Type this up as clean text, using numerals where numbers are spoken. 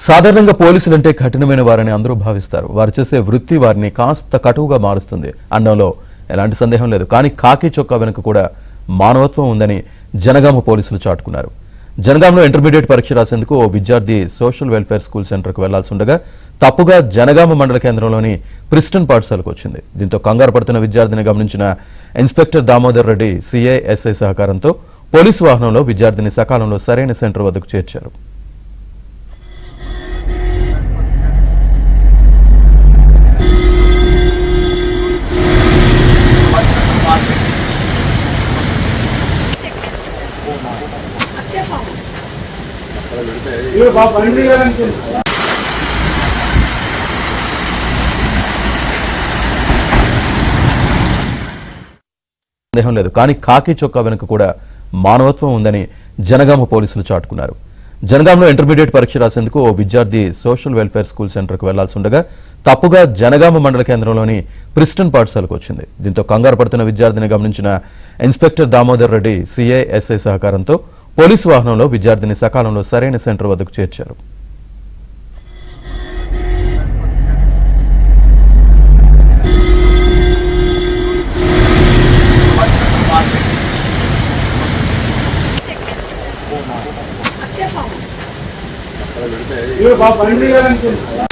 సాధారణంగా పోలీసులంటే కఠినమైన వారని అందరూ భావిస్తారు. వారు చేసే వృత్తి వారిని కాస్త కటువుగా మారుస్తుంది అనడంలో ఎలాంటి సందేహం లేదు. కానీ కాకి చొక్కా వెనుక కూడా మానవత్వం ఉందని జనగామ పోలీసులు చాటుకున్నారు. జనగామలో ఇంటర్మీడియట్ పరీక్ష రాసేందుకు ఓ విద్యార్థి సోషల్ వెల్ఫేర్ స్కూల్ సెంటర్కు వెళ్లాల్సి ఉండగా తప్పుగా జనగామ మండల కేంద్రంలోని ప్రిస్టన్ పాఠశాలకు వచ్చింది. దీంతో కంగారు పడుతున్న విద్యార్థిని గమనించిన inspector Damodar Reddy CI SI సహకారంతో పోలీసు వాహనంలో విద్యార్థిని సకాలంలో సరైన సెంటర్ వద్దకు చేర్చారు. సందేహం లేదు. కానీ కాకి చొక్కా వెనుక కూడా మానవత్వం ఉందని జనగామ పోలీసులు చాటుకున్నారు. జనగామలో ఇంటర్మీడియట్ పరీక్ష రాసేందుకు ఓ విద్యార్థి సోషల్ వెల్ఫేర్ స్కూల్ సెంటర్కు వెళ్లాల్సి ఉండగా తప్పుగా జనగామ మండల కేంద్రంలోని ప్రిస్టన్ పాఠశాలకు వచ్చింది. దీంతో కంగారు పడుతున్న విద్యార్థిని గమనించిన inspector Damodar Reddy CI SI సహకారంతో పోలీసు వాహనంలో విద్యార్థిని సకాలంలో సరైన సెంటర్ వద్దకు చేర్చారు. బాబు